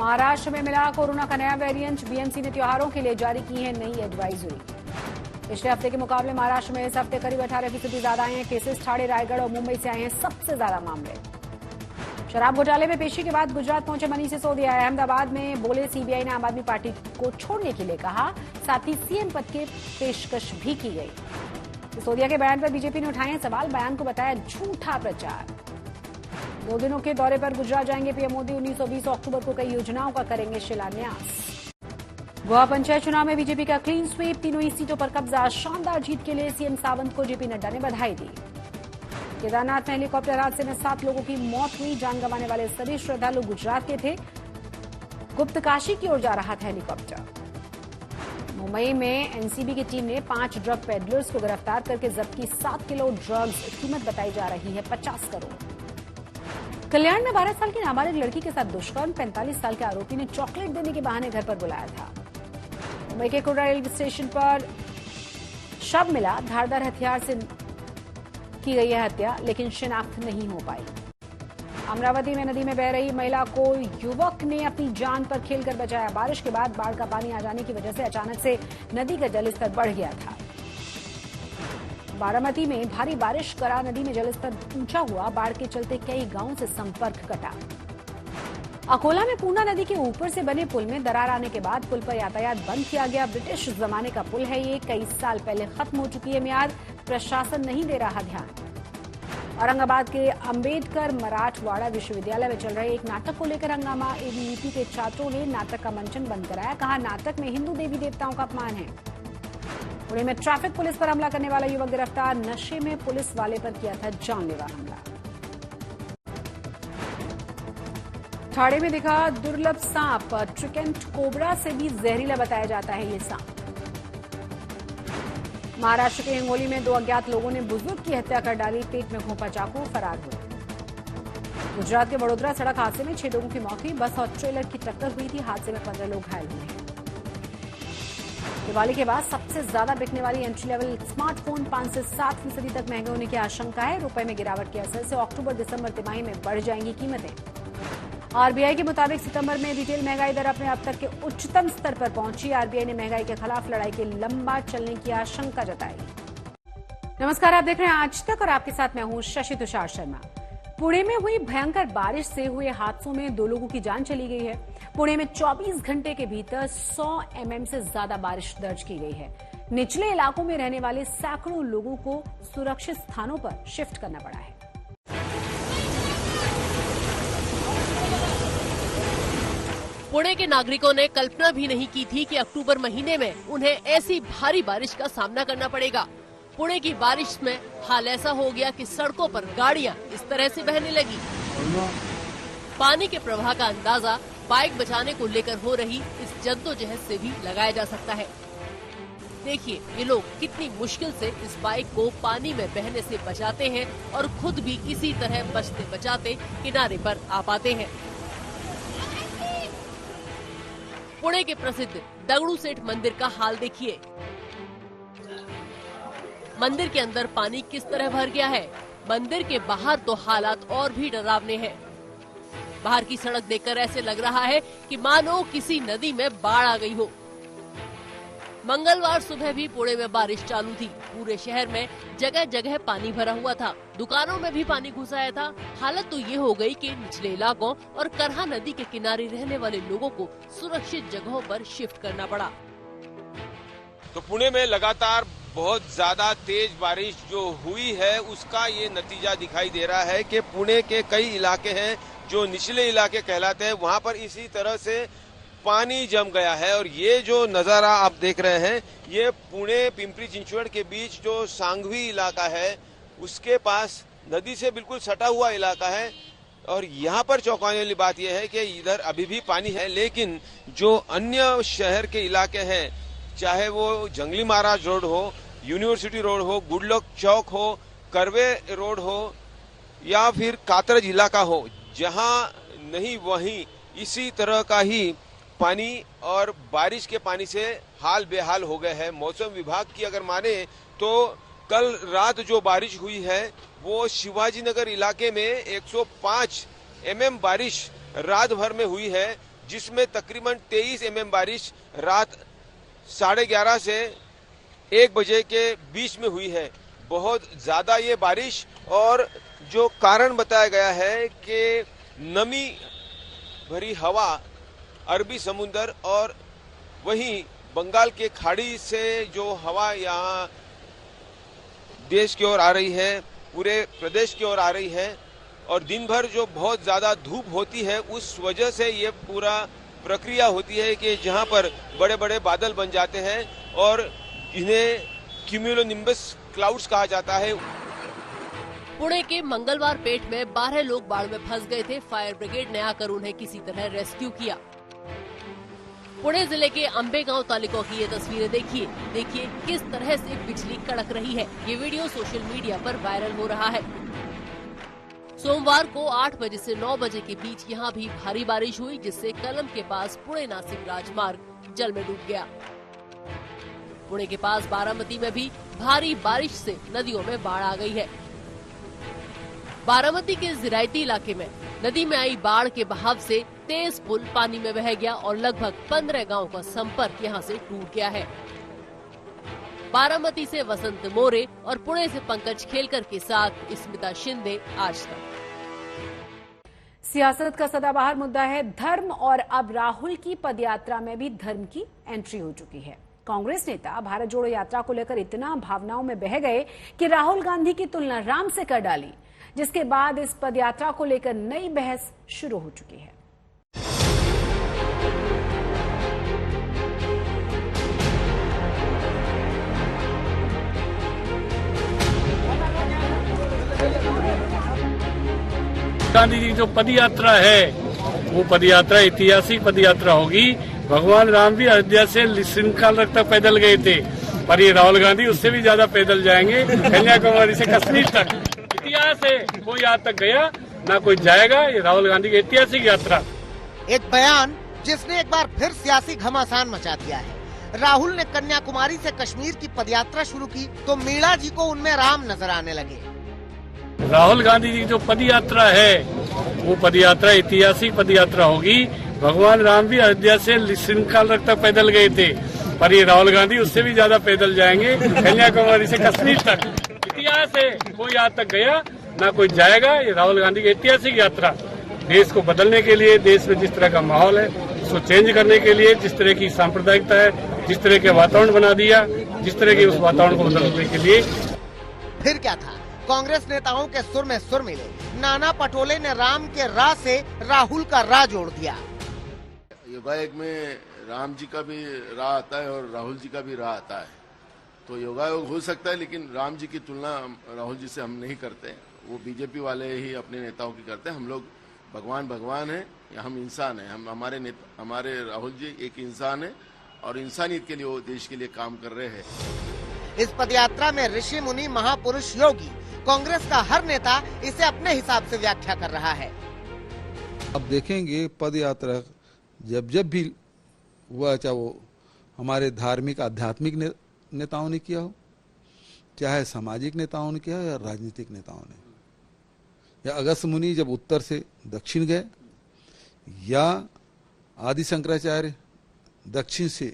महाराष्ट्र में मिला कोरोना का नया वेरिएंट। बीएमसी ने त्योहारों के लिए जारी की है नई एडवाइजरी। पिछले हफ्ते के मुकाबले महाराष्ट्र में इस हफ्ते करीब 18% ज्यादा आए हैं केसेस। ठाणे, रायगढ़ और मुंबई से आए हैं सबसे ज्यादा मामले। शराब घोटाले में पेशी के बाद गुजरात पहुंचे मनीष सिसोदिया। अहमदाबाद में बोले सीबीआई ने आम आदमी पार्टी को छोड़ने के लिए कहा, साथ ही सीएम पद की पेशकश भी की गई। सिसोदिया के बयान पर बीजेपी ने उठाए सवाल, बयान को बताया झूठा प्रचार। 2 दिनों के दौरे पर गुजरात जाएंगे पीएम मोदी। 19 और 20 अक्टूबर को कई योजनाओं का करेंगे शिलान्यास। गोवा पंचायत चुनाव में बीजेपी का क्लीन स्वीप, तीनों ही सीटों पर कब्जा। शानदार जीत के लिए सीएम सावंत को जेपी नड्डा ने बधाई दी। केदारनाथ में हेलीकॉप्टर हादसे में 7 लोगों की मौत हुई। जान गंवाने वाले सभी श्रद्धालु गुजरात के थे। गुप्तकाशी की ओर जा रहा था हेलीकॉप्टर। मुंबई में एनसीबी की टीम ने 5 ड्रग पेडलर्स को गिरफ्तार करके जब्त की 7 किलो ड्रग्स। कीमत बताई जा रही है 50 करोड़। कल्याण में 12 साल की नाबालिग लड़की के साथ दुष्कर्म। 45 साल के आरोपी ने चॉकलेट देने के बहाने घर पर बुलाया था। मुंबई के कुर्ला रेलवे स्टेशन पर शव मिला। धारदार हथियार से की गई है हत्या, लेकिन शिनाख्त नहीं हो पाई। अमरावती में नदी में बह रही महिला को युवक ने अपनी जान पर खेलकर बचाया। बारिश के बाद बाढ़ का पानी आ जाने की वजह से अचानक से नदी का जलस्तर बढ़ गया था। बारामती में भारी बारिश करा नदी में जलस्तर ऊंचा हुआ। बाढ़ के चलते कई गांवों से संपर्क कटा। अकोला में पूर्णा नदी के ऊपर से बने पुल में दरार आने के बाद पुल पर यातायात बंद किया गया। ब्रिटिश जमाने का पुल है ये, कई साल पहले खत्म हो चुकी है मियाद। प्रशासन नहीं दे रहा ध्यान। औरंगाबाद के अंबेडकर मराठवाड़ा विश्वविद्यालय में चल रहे एक नाटक को लेकर हंगामा। एबीवीपी के छात्रों ने नाटक का मंचन बंद कराया। कहा, नाटक में हिंदू देवी देवताओं का अपमान है। पुणे में ट्रैफिक पुलिस पर हमला करने वाला युवक गिरफ्तार। नशे में पुलिस वाले पर किया था जानलेवा हमला। ठाणे में दिखा दुर्लभ सांप। ट्रिकेंट कोबरा से भी जहरीला बताया जाता है ये सांप। महाराष्ट्र के हिंगोली में 2 अज्ञात लोगों ने बुजुर्ग की हत्या कर डाली। पेट में घोंपा चाकू, फरार हुए। गुजरात के वडोदरा सड़क हादसे में 6 लोगों की मौत हुई। बस और ट्रेलर की टक्कर हुई थी। हादसे में 15 लोग घायल हुए। दिवाली के बाद सबसे ज्यादा बिकने वाली एंट्री लेवल स्मार्टफोन 5 से 7% तक महंगे होने की आशंका है। रुपए में गिरावट के असर से अक्टूबर-दिसंबर तिमाही में बढ़ जाएंगी कीमतें। आरबीआई के मुताबिक सितंबर में रिटेल महंगाई दर अपने अब तक के उच्चतम स्तर पर पहुंची। आरबीआई ने महंगाई के खिलाफ लड़ाई के लंबा चलने की आशंका जताई। नमस्कार, आप देख रहे हैं आज तक और आपके साथ मैं हूं शशि तुषार शर्मा। पुणे में हुई भयंकर बारिश से हुए हादसों में 2 लोगों की जान चली गई है। पुणे में 24 घंटे के भीतर 100 mm से ज्यादा बारिश दर्ज की गई है। निचले इलाकों में रहने वाले सैकड़ों लोगों को सुरक्षित स्थानों पर शिफ्ट करना पड़ा है। पुणे के नागरिकों ने कल्पना भी नहीं की थी कि अक्टूबर महीने में उन्हें ऐसी भारी बारिश का सामना करना पड़ेगा। पुणे की बारिश में हाल ऐसा हो गया कि सड़कों पर गाड़ियां इस तरह से बहने लगी। पानी के प्रवाह का अंदाजा बाइक बचाने को लेकर हो रही इस जद्दोजहद से भी लगाया जा सकता है। देखिए ये लोग कितनी मुश्किल से इस बाइक को पानी में बहने से बचाते हैं और खुद भी किसी तरह बचते बचाते किनारे पर आ पाते हैं। पुणे के प्रसिद्ध दगड़ू सेठ मंदिर का हाल देखिए। मंदिर के अंदर पानी किस तरह भर गया है। मंदिर के बाहर तो हालात और भी डरावने हैं। बाहर की सड़क देखकर ऐसे लग रहा है कि मानो किसी नदी में बाढ़ आ गई हो। मंगलवार सुबह भी पुणे में बारिश चालू थी। पूरे शहर में जगह जगह पानी भरा हुआ था। दुकानों में भी पानी घुस आया था। हालत तो ये हो गई कि निचले इलाकों और करहा नदी के किनारे रहने वाले लोगों को सुरक्षित जगहों पर शिफ्ट करना पड़ा। तो पुणे में लगातार बहुत ज्यादा तेज बारिश जो हुई है उसका ये नतीजा दिखाई दे रहा है कि पुणे के कई इलाके हैं जो निचले इलाके कहलाते हैं, वहां पर इसी तरह से पानी जम गया है। और ये जो नजारा आप देख रहे हैं ये पुणे पिंपरी चिंचवड़ के बीच जो सांगवी इलाका है उसके पास नदी से बिल्कुल सटा हुआ इलाका है। और यहाँ पर चौंकाने वाली बात यह है कि इधर अभी भी पानी है, लेकिन जो अन्य शहर के इलाके हैं, चाहे वो जंगली महाराज रोड हो, यूनिवर्सिटी रोड हो, गुडलक चौक हो, करवे रोड हो या फिर कातरज इलाका हो, जहां नहीं वहीं इसी तरह का ही पानी और बारिश के पानी से हाल बेहाल हो गए हैं। मौसम विभाग की अगर माने तो कल रात जो बारिश हुई है वो शिवाजी नगर इलाके में 105 mm बारिश रात भर में हुई है, जिसमें तकरीबन 23 mm बारिश रात 11:30 से 1 बजे के बीच में हुई है। बहुत ज्यादा ये बारिश, और जो कारण बताया गया है कि नमी भरी हवा अरबी समुद्र और वहीं बंगाल के खाड़ी से जो हवा यहाँ देश की ओर आ रही है, पूरे प्रदेश की ओर आ रही है, और दिन भर जो बहुत ज्यादा धूप होती है उस वजह से ये पूरा प्रक्रिया होती है कि जहां पर बड़े बड़े बादल बन जाते हैं और इन्हें क्यूमुलोनिम्बस क्लाउड्स कहा जाता है। पुणे के मंगलवार पेट में 12 लोग बाढ़ में फंस गए थे। फायर ब्रिगेड ने आकर उन्हें किसी तरह रेस्क्यू किया। पुणे जिले के अंबेगांव तालुका की ये तस्वीरें देखिए किस तरह से बिजली कड़क रही है। ये वीडियो सोशल मीडिया पर वायरल हो रहा है। सोमवार को 8 बजे से 9 बजे के बीच यहाँ भी भारी बारिश हुई, जिससे कलम के पास पुणे नासिक राजमार्ग जल में डूब गया। पुणे के पास बारामती में भी भारी बारिश से नदियों में बाढ़ आ गई है। बारामती के जिरायती इलाके में नदी में आई बाढ़ के बहाव से तेज पुल पानी में बह गया और लगभग 15 गांव का संपर्क यहां से टूट गया है। बारामती से वसंत मोरे और पुणे से पंकज खेलकर के साथ स्मिता शिंदे, आज तक। सियासत का सदाबहार मुद्दा है धर्म, और अब राहुल की पदयात्रा में भी धर्म की एंट्री हो चुकी है। कांग्रेस नेता भारत जोड़ो यात्रा को लेकर इतना भावनाओं में बह गए कि राहुल गांधी की तुलना राम से कर डाली, जिसके बाद इस पदयात्रा को लेकर नई बहस शुरू हो चुकी है। गांधी जी जो पदयात्रा है वो पदयात्रा ऐतिहासिक पदयात्रा होगी। भगवान राम भी अयोध्या से श्रृंखला तक पैदल गए थे, पर ये राहुल गांधी उससे भी ज्यादा पैदल जाएंगे, कन्याकुमारी से कश्मीर तक। इतिहास है, कोई आज तक गया ना कोई जाएगा। ये राहुल गांधी की ऐतिहासिक यात्रा। एक बयान जिसने एक बार फिर सियासी घमासान मचा दिया है। राहुल ने कन्याकुमारी से कश्मीर की पदयात्रा शुरू की तो मीणा जी को उनमें राम नजर आने लगे। राहुल गांधी जी जो पदयात्रा है वो पदयात्रा ऐतिहासिक पदयात्रा होगी। भगवान राम भी अयोध्या से श्रृंखला तक पैदल गए थे, पर ये राहुल गांधी उससे भी ज्यादा पैदल जाएंगे, कन्याकुमारी से कश्मीर तक। इतिहास है, कोई आज तक गया ना कोई जाएगा। ये राहुल गांधी की ऐतिहासिक यात्रा देश को बदलने के लिए, देश में जिस तरह का माहौल है उसको चेंज करने के लिए, जिस तरह की सांप्रदायिकता है, जिस तरह के वातावरण बना दिया, जिस तरह के उस वातावरण को बदलने के लिए। फिर क्या था, कांग्रेस नेताओं के सुर में सुर मिले। नाना पटोले ने राम के रा से राहुल का रा जोड़ दिया। योगायोग में राम जी का भी रा आता है और राहुल जी का भी रा आता है, तो योगायोग हो सकता है, लेकिन राम जी की तुलना राहुल जी से हम नहीं करते। वो बीजेपी वाले ही अपने नेताओं की करते हैं। हम लोग भगवान हैं या हम इंसान हैं। हम हमारे राहुल जी एक इंसान है और इंसानियत के लिए वो देश के लिए काम कर रहे हैं। इस पदयात्रा में ऋषि मुनि महापुरुष योगी, कांग्रेस का हर नेता इसे अपने हिसाब से व्याख्या कर रहा है। अब देखेंगे पद यात्रा जब भी हुआ, चाहे वो हमारे धार्मिक आध्यात्मिक नेताओं ने किया हो, चाहे सामाजिक नेताओं ने किया हो या राजनीतिक नेताओं ने, या अगस्त्य मुनि जब उत्तर से दक्षिण गए, या आदि शंकराचार्य दक्षिण से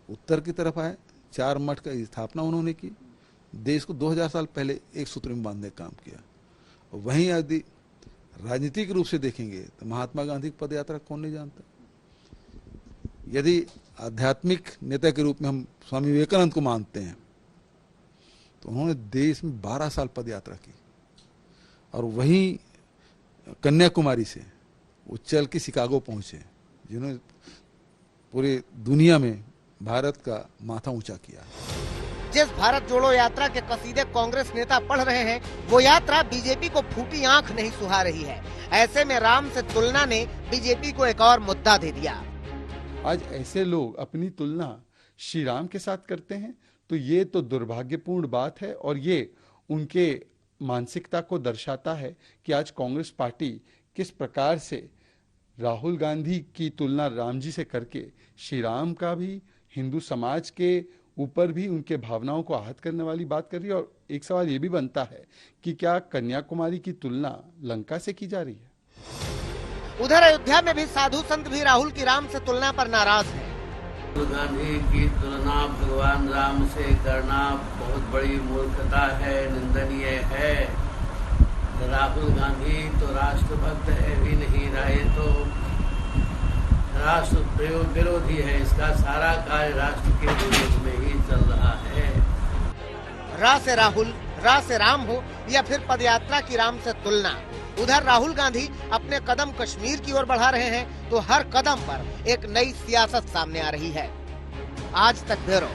उत्तर की तरफ आए, 4 मठ का स्थापना उन्होंने की, देश को 2000 साल पहले एक सूत्र में बांधने का काम किया। और वहीं यदि राजनीतिक रूप से देखेंगे तो महात्मा गांधी की पदयात्रा कौन नहीं जानता। यदि आध्यात्मिक नेता के रूप में हम स्वामी विवेकानंद को मानते हैं तो उन्होंने देश में 12 साल पदयात्रा की, और वहीं कन्याकुमारी से वो चल के शिकागो पहुंचे, जिन्होंने पूरी दुनिया में भारत का माथा ऊंचा किया। जिस भारत जोड़ो यात्रा के कसीदे कांग्रेस नेता पढ़ रहे हैं, वो यात्रा बीजेपी को फूटी आंख नहीं सुहा रही है। ऐसे में राम से तुलना ने बीजेपी को एक और मुद्दा दे दिया। आज ऐसे लोग अपनी तुलना श्री राम के साथ करते हैं, तो ये तो दुर्भाग्यपूर्ण बात है, और ये उनके मानसिकता को दर्शाता है कि आज कांग्रेस पार्टी किस प्रकार से राहुल गांधी की तुलना राम जी से करके श्री राम का भी, हिंदू समाज के ऊपर भी उनके भावनाओं को आहत करने वाली बात कर रही है। और एक सवाल ये भी बनता है कि क्या कन्याकुमारी की तुलना लंका से की जा रही है? उधर अयोध्या में भी साधु संत भी राहुल की राम से तुलना पर नाराज हैं। राहुल गांधी की तुलना भगवान राम से करना बहुत बड़ी मूर्खता है, निंदनीय है। राहुल गांधी तो राष्ट्रभक्त है भी नहीं रहे तो राष्ट्र विरोधी है। इसका सारा कार्य राष्ट्र के विरोध में ही चल रहा है। रा से राहुल, रा से राम हो या फिर पदयात्रा की राम से तुलना, उधर राहुल गांधी अपने कदम कश्मीर की ओर बढ़ा रहे हैं तो हर कदम पर एक नई सियासत सामने आ रही है। आज तक ब्यूरो।